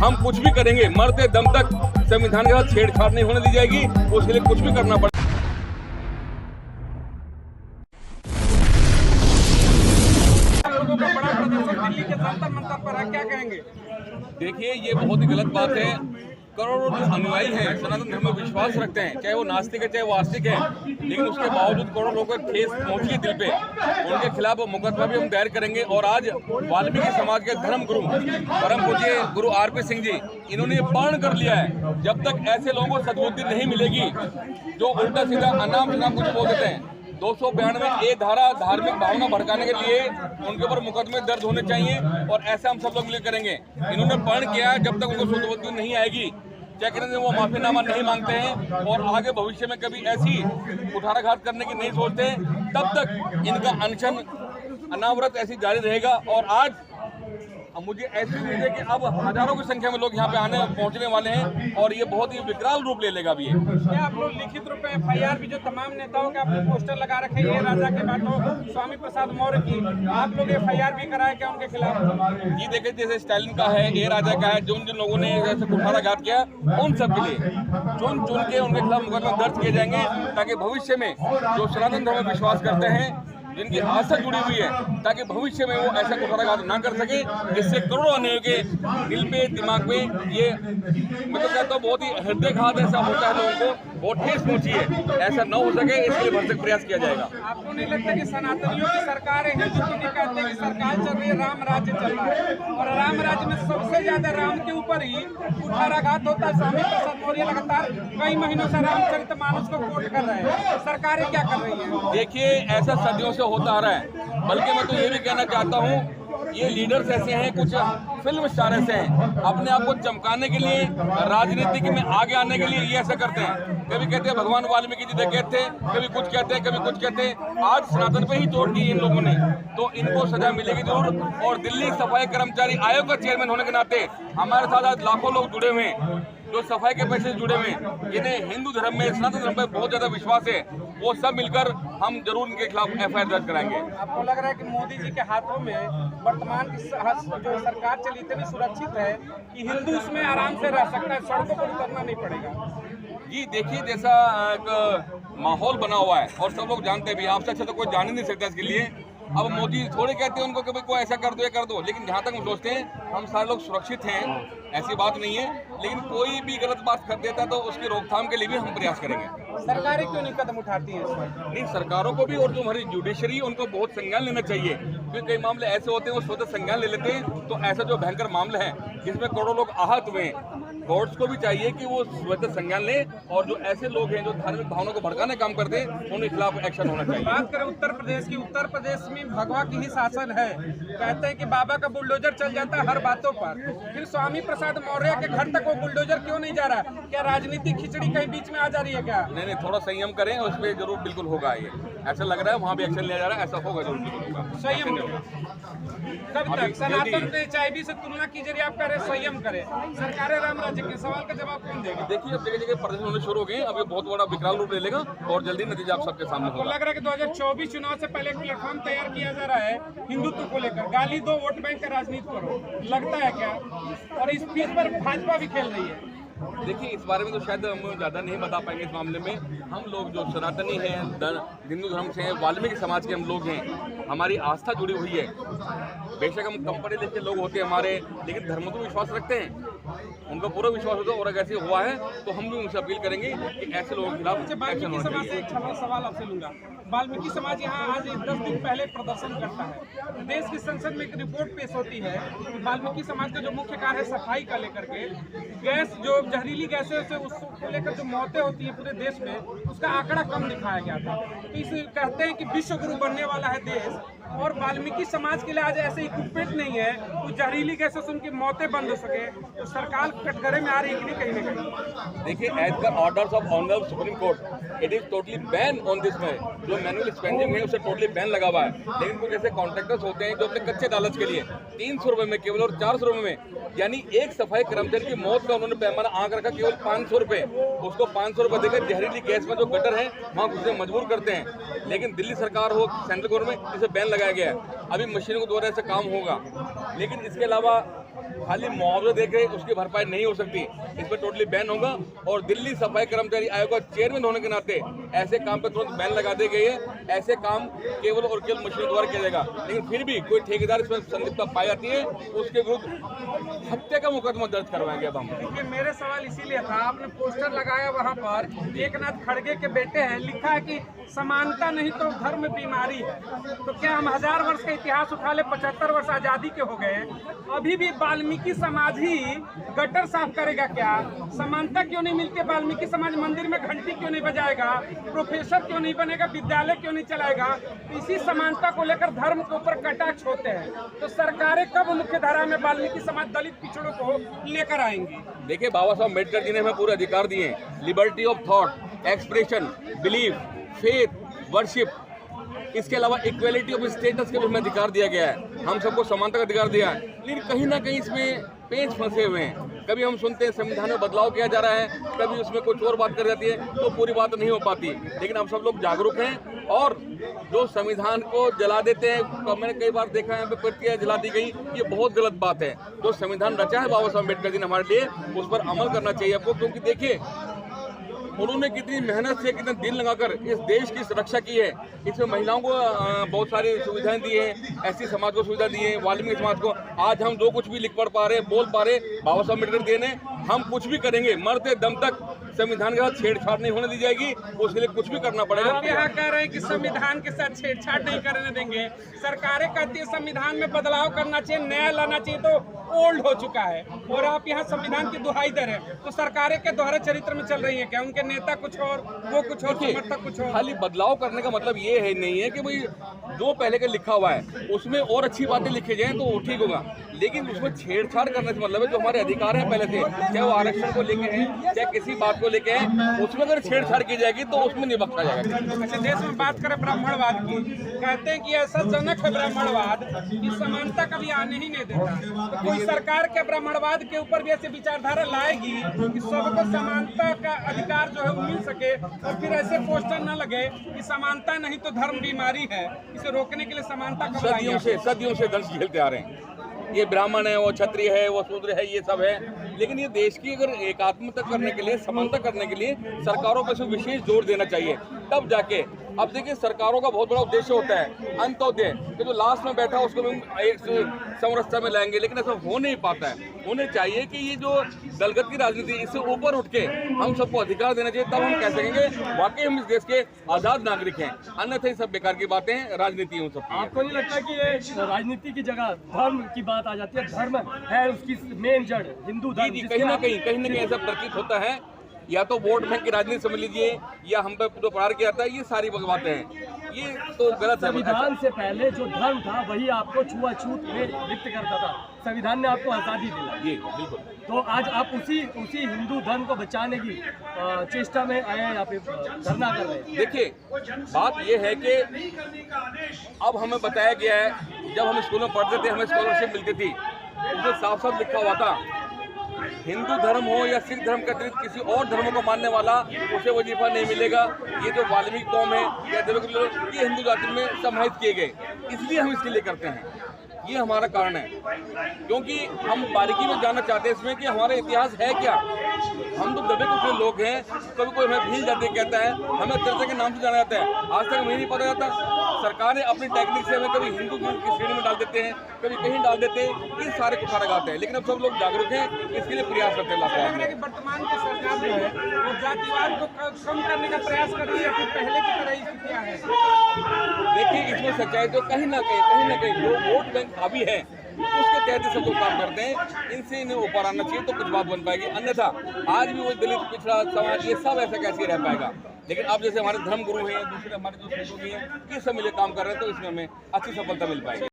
हम कुछ भी करेंगे, मरते दम तक संविधान के साथ छेड़छाड़ नहीं होने दी जाएगी। उसके लिए कुछ भी करना पड़ेगा। लोगों का बड़ा प्रदर्शन दिल्ली के जंतर मंतर पर है, क्या कहेंगे? देखिए, ये बहुत ही गलत बात है। करोड़ों जो अनुयायी हैं, सनातन धर्म में विश्वास रखते हैं, चाहे वो नास्तिक है चाहे वो आस्तिक है, लेकिन उसके बावजूद करोड़ों लोगों को ठेस पहुंची है दिल पे। उनके खिलाफ मुकदमा भी हम दायर करेंगे। और आज वाल्मीकि समाज के धर्म गुरु परम पूज्य गुरु आरपी सिंह जी, इन्होंने प्रण कर लिया है, जब तक ऐसे लोगों को सद्बुद्धि नहीं मिलेगी जो उल्टा सीधा अनाम शनाम कुछ बोल देते हैं, 292 धारा धार्मिक भावना भड़काने के लिए उनके ऊपर मुकदमे दर्ज होने चाहिए। और ऐसा हम सब लोग मिलकर करेंगे। इन्होंने प्रण किया है, जब तक उनको सद्बुद्धि नहीं आएगी, क्या कहते हैं, वो माफीनामा नहीं मांगते हैं और आगे भविष्य में कभी ऐसी कुठाराघात करने की नहीं सोचते, तब तक इनका अनशन अनावरत ऐसी जारी रहेगा। और आज मुझे ऐसी उम्मीद है कि अब हजारों की संख्या में लोग यहाँ पे पहुँचने वाले हैं और ये बहुत ही विकराल रूप ले लेगा भी। क्या आप लोग लिखित रूप में एफआईआर भी जो तमाम नेताओं के आपने पोस्टर लगा रखे हैं, ये राजा के बातों स्वामी प्रसाद मौर्य की, आप लोग एफआईआर भी कराए क्या उनके खिलाफ? जी देखिए, जैसे स्टालिन का है, ए राजा का है, जिन जिन लोगों ने जैसे कुठाराघात किया, उन सब के लिए चुन चुन के उनके खिलाफ मुकदमे दर्ज किए जाएंगे, ताकि भविष्य में जो सनातन धर्म में विश्वास करते हैं, जिनकी आस्था जुड़ी हुई है, ताकि भविष्य में वो ऐसा कुठाराघात ना कर सके, जिससे करोड़ों अन्य के दिल पे दिमाग पे ये मैं तो कहता हूँ बहुत ही हृदयघात ऐसा होता है, लोगों को बहुत ठेस पहुंची है, ऐसा न हो सके इसके लिए भरसक प्रयास किया जाएगा। आपको नहीं लगता कि सनातनियों की सरकार है, हिंदुत्व की कहते हैं कि सरकार चल रही है, राम राज्य चल रहा है, और राम राज्य में सबसे ज्यादा राम के ऊपर ही कुठाराघात होता है? स्वामी प्रसाद मौर्य लगातार कई महीनों से रामचरितमानस को कोट कर रहे हैं, सरकारें क्या कर रही है? देखिए, ऐसा सदियों से होता आ रहा है। बल्कि मैं तो ये भी कहना चाहता हूँ, ये लीडर्स ऐसे हैं, कुछ फिल्म स्टार ऐसे हैं, अपने आप को चमकाने के लिए, राजनीति में आगे आने के लिए ये ऐसा करते हैं। कभी कहते हैं भगवान वाल्मीकि जी डकैत थे, कभी कुछ कहते हैं, कभी कुछ कहते हैं। आज सनातन पे ही चोट की इन लोगों ने, तो इनको सजा मिलेगी जरूर। और दिल्ली सफाई कर्मचारी आयोग का चेयरमैन होने के नाते हमारे साथ आज लाखों लोग जुड़े हुए हैं, जो सफाई के पैसे से जुड़े हुए हैं, जिन्हें हिंदू धर्म में, सनातन धर्म में बहुत ज्यादा विश्वास है, वो सब मिलकर हम जरूर इनके खिलाफ एफआईआर दर्ज कराएंगे। आपको लग रहा है कि मोदी जी के हाथों में वर्तमान की जो सरकार चली इतनी सुरक्षित है कि हिंदू उसमें आराम से रह सकता है, सड़कों पर उतरना नहीं पड़ेगा? जी देखिए, जैसा एक माहौल बना हुआ है और सब लोग जानते भी, आपसे अच्छा तो कोई जान ही नहीं सकता इसके लिए। अब मोदी थोड़े कहते हैं उनको कभी कोई ऐसा कर दो या कर दो, लेकिन जहाँ तक हम सोचते हैं हम सारे लोग सुरक्षित हैं, ऐसी बात नहीं है। लेकिन कोई भी गलत बात कर देता है तो उसकी रोकथाम के लिए भी हम प्रयास करेंगे। सरकारें क्यों नहीं कदम उठाती हैं इस पर? नहीं, सरकारों को भी और जो हमारी जुडिशरी उनको बहुत संज्ञान लेना चाहिए, क्योंकि कई मामले ऐसे होते हैं वो स्वतः संज्ञान ले लेते हैं। तो ऐसा जो भयंकर मामला है जिसमें करोड़ों लोग आहत हुए, कोर्ट्स को भी चाहिए कि वो स्वतः संज्ञान लें, और जो ऐसे लोग हैं जो धार्मिक भावना को भड़काने काम करते हैं, उनके खिलाफ एक्शन होना चाहिए। बात करें उत्तर प्रदेश की, उत्तर प्रदेश में भगवा की ही शासन है, कहते हैं कि बाबा का बुलडोजर चल जाता है हर बातों पर, फिर स्वामी प्रसाद मौर्य के घर तक वो बुलडोजर क्यों नहीं जा रहा? क्या राजनीतिक खिचड़ी कहीं बीच में आ जा रही है क्या? नहीं, थोड़ा संयम करें, उस पर जरूर बिल्कुल होगा। ये ऐसा लग रहा है वहाँ भी एक्शन लिया जा रहा है, ऐसा होगा जरूर, बिल्कुल होगा। संयम कब तक? सनातन एचआईवी से तुलना की जरिए आप कह रहे संयम करें, सरकारें राम राज्य के सवाल का जवाब कौन देगा? देखिए, अब जगह जगह प्रदर्शन होने शुरू हो गए, अब ये बहुत बड़ा विकराल रूप ले लेगा और जल्दी नतीजा आप सबके सामने होगा। लग रहा है कि 2024 चुनाव से पहले एक प्लेटफॉर्म तैयार किया जा रहा है हिंदुत्व को लेकर, गाली दो वोट बैंक का राजनीति करो, लगता है क्या? और इस पीठ पर भाजपा भी खेल रही है। देखिए, इस बारे में तो शायद हम ज़्यादा नहीं बता पाएंगे इस मामले में। हम लोग जो सनातनी हैं, हिंदू धर्म से हैं, वाल्मीकि समाज के हम लोग हैं, हमारी आस्था जुड़ी हुई है। बेशक हम कम पढ़े लिखे लोग होते हैं हमारे, लेकिन धर्म तो विश्वास रखते हैं, उनका पूरा विश्वास होता है। और अगर ऐसे हुआ है तो हम भी उनसे अपील करेंगे कि ऐसे लोगों के खिलाफ एक्शन होना समाज से चाहिए। एक सवाल आपसे लूंगा, वाल्मीकि समाज यहाँ आज 10 दिन पहले प्रदर्शन करता है, देश की संसद में एक रिपोर्ट पेश होती है कि वाल्मीकि समाज का जो मुख्य कार्य है सफाई का लेकर के, गैस जो जहरीली गैसें से उसको लेकर जो मौतें होती हैं पूरे देश में, उसका आंकड़ा कम दिखाया गया था। तो इस कहते हैं कि विश्व गुरु बनने वाला है देश, और वाल्मीकि समाज के लिए आज ऐसे इक्विपमेंट नहीं है तो जहरीली गैसों से उनकी मौतें बंद हो सके, तो सरकार कटघरे में आ रही है कि नहीं कहीं ना कहीं? देखिए, as per orders of honourable supreme court, it is totally ban on this में। जो मैनुअल स्पेंडिंग है उसे टोटली बैन लगा हुआ है। लेकिन कुछ ऐसे कॉन्ट्रैक्टर्स होते हैं जो अपने कच्चे लालच के लिए 300 रुपए में केवल और 400 रुपए में, यानी एक सफाई कर्मचारी की मौत का उन्होंने पैमाना आंक रखा केवल 500 रुपए, उसको 500 रुपए देकर जहरीली गैस में जो गटर है वहाँ घुसने मजबूर करते हैं। लेकिन दिल्ली सरकार हो, सेंट्रल गवर्नमेंट, इसे बैन लगाया गया है। अभी मशीनों के द्वारा ऐसे काम होगा, लेकिन इसके अलावा खाली मुआवजा देके उसकी भरपाई नहीं हो सकती। इस पर टोटली बैन होगा और दिल्ली सफाई कर्मचारी आयोग का चेयरमैन होने के नाते ऐसे काम पे तुरंत बैन लगा दी गई है। ऐसे काम केवल और केवल मशीनों द्वारा किया जाएगा, लेकिन फिर भी कोई ठेकेदार इसमें संलिप्तता पाई जाती है उसके विरुद्ध हत्या का मुकदमा दर्ज करवाएंगे। अब हम देखिए, मेरे सवाल इसीलिए था, आपने पोस्टर लगाया वहाँ पर, एकनाथ खड़गे के बेटे हैं, लिखा है कि समानता नहीं तो धर्म बीमारी है। तो क्या हम 1000 वर्ष का इतिहास उठा ले, 75 वर्ष आजादी के हो गए, अभी भी वाल्मीकि समाज ही गटर साफ करेगा क्या? समानता क्यों नहीं मिलती? वाल्मीकि समाज मंदिर में घंटी क्यों नहीं बजाएगा? प्रोफेसर क्यों नहीं बनेगा? विद्यालय क्यों नहीं चलाएगा? इसी समानता को लेकर धर्म के ऊपर कटाक्ष होते हैं। तो सरकारें कब मुख्य धारा में वाल्मीकि समाज दलित पिछड़ों को लेकर आएंगी? देखिए, बाबा साहब अम्बेडकर जी ने हमें पूरे अधिकार दिए हैं, liberty of thought, expression, belief, faith, worship, इसके अलावा इक्वेलिटी ऑफ स्टेटस के भी हमें अधिकार दिया गया है। हम सबको समानता का अधिकार दिया है, लेकिन कहीं ना कहीं इसमें पेंच फंसे हुए हैं। कभी हम सुनते हैं संविधान में बदलाव किया जा रहा है, कभी उसमें कुछ और बात कर जाती है, तो पूरी बात नहीं हो पाती। लेकिन अब सब लोग जागरूक हैं और जो संविधान को जला देते हैं, तो मैंने कई बार देखा है प्रतियां जला दी गई, ये बहुत गलत बात है। जो संविधान रचा है बाबा साहब अम्बेडकर जी ने हमारे लिए, उस पर अमल करना चाहिए आपको, क्योंकि देखिए उन्होंने कितनी मेहनत से, कितना दिल लगाकर इस देश की सुरक्षा की है। इसमें महिलाओं को बहुत सारी सुविधाएं दी हैं, ऐसी समाज को सुविधा दी है, वाल्मीकि समाज को। आज हम जो कुछ भी लिख पढ़ पा रहे, बोल पा रहे, बाबा साहब अम्बेडकर जी ने, हम कुछ भी करेंगे, मरते दम तक संविधान के साथ छेड़छाड़ नहीं होने दी जाएगी, उसके लिए कुछ भी करना पड़ेगा। आप यहाँ कह रहे हैं कि संविधान के साथ छेड़छाड़ नहीं करने देंगे, सरकारें कहती है संविधान में बदलाव करना चाहिए, नया लाना चाहिए, तो ओल्ड हो चुका है, और आप यहाँ संविधान की दुहाई दे रहे हैं। तो सरकारें के दोहरे चरित्र में चल रही है क्या? उनके नेता कुछ और, वो कुछ और, समर्थक कुछ और। खाली बदलाव करने का मतलब ये है नहीं है कि भाई जो पहले का लिखा हुआ है उसमें और अच्छी बातें लिखी जाएं तो वो ठीक होगा, लेकिन उसमें छेड़छाड़ करने से मतलब है जो हमारे अधिकार हैं पहले से, चाहे वो आरक्षण को लेके हैं, चाहे किसी बात को लेके हैं, उसमें अगर छेड़छाड़ की जाएगी तो उसमें नहीं बख्शा जाएगा। अच्छा, देश में बात करें ब्राह्मणवाद की, कहते हैं कि ऐसा जनक है ब्राह्मणवाद कि समानता कभी आने ही नहीं देता। तो कोई सरकार के ब्राह्मणवाद के ऊपर भी ऐसी विचारधारा लाएगी कि सबको समानता का अधिकार जो है वो मिल सके, और फिर ऐसे पोस्टर न लगे कि समानता नहीं तो धर्म बीमारी है, इसे रोकने के लिए समानता कब लाएंगे? सदियों से दंश झेलते आ रहे हैं। ये ब्राह्मण है, वो क्षत्रिय है, वो शूद्र है, ये सब है, लेकिन ये देश की अगर एकात्मता करने के लिए, समानता करने के लिए सरकारों पर इसमें विशेष जोर देना चाहिए, तब जाके। अब देखिए, सरकारों का बहुत बड़ा उद्देश्य होता है अंत्योदय, कि जो लास्ट में बैठा उसको भी एक समरसता में लाएंगे, लेकिन ऐसा हो नहीं पाता है। होने चाहिए कि ये जो दलगत की राजनीति, इससे ऊपर उठ के हम सबको अधिकार देना चाहिए, तब हम कह सकेंगे वाकई हम इस देश के आजाद नागरिक हैं। अन्यथा ये सब बेकार की बातें, राजनीति है। सब आपको नहीं लगता कि ये राजनीति की जगह धर्म की बात आ जाती है? धर्म है उसकी मेन जड़, हिंदू धर्म। कहीं ना कहीं ऐसा प्रतीत होता है, या तो वोट बैंक की राजनीति समझ लीजिए, या हम पे जो प्रहार किया जाता है, ये सारी बातें हैं, ये तो गलत है। संविधान से पहले जो धर्म था वही आपको छुआछूत में लिप्त करता था, संविधान ने आपको आज़ादी दिलाई। जी बिल्कुल। तो आज आप उसी हिंदू धर्म को बचाने की चेष्टा में आए हैं, यहाँ पे धरना कर रहे हैं। देखिए, बात ये है कि अब हमें बताया गया है, जब हम स्कूल में पढ़ते थे, हमें स्कॉलरशिप मिलती थी, उसमें साफ साफ लिखा हुआ था हिंदू धर्म हो या सिख धर्म के अतिरिक्त किसी और धर्म को मानने वाला, उसे वजीफा नहीं मिलेगा। ये जो वाल्मीकि कौम है या देवकी लोग, ये हिंदू जाति में समाहित किए गए, इसलिए हम इसके लिए करते हैं। ये हमारा कारण है, क्योंकि हम बारीकी में जानना चाहते हैं इसमें कि हमारा इतिहास है क्या। हम तो दबे कुछ लोग हैं, कभी कोई हमें भील जाते कहता है, हमें चर्चा के नाम से जाना जाता है, आज तक हमें नहीं पता जाता। सरकारें अपनी टेक्निक से हमें कभी हिंदू की श्रेणी में डाल देते हैं, कभी कहीं डाल देते हैं, ये सारे कुछ लगाते हैं। लेकिन अब सब लोग जागरूक हैं, इसके लिए प्रयास करते हैं। वर्तमान की सरकार जो है वो जातिवाद को कम करने का प्रयास कर रही है, फिर पहले की तरह ही क्या है? देखिए, इसमें सच्चाई तो कहीं ना कहीं जो वोट बैंक हावी है उसके तहत सब लोग काम करते हैं। इनसे इन्हें ऊपर आना चाहिए तो कुछ बात बन पाएगी, अन्यथा आज भी वो दलित पिछड़ा समाज, ये सब ऐसा कैसे रह पाएगा। लेकिन अब जैसे हमारे धर्म गुरु हैं, दूसरे हमारे जो सहयोगी हैं, ये सब मिले काम कर रहे हैं, तो इसमें हमें अच्छी सफलता मिल पाएगी।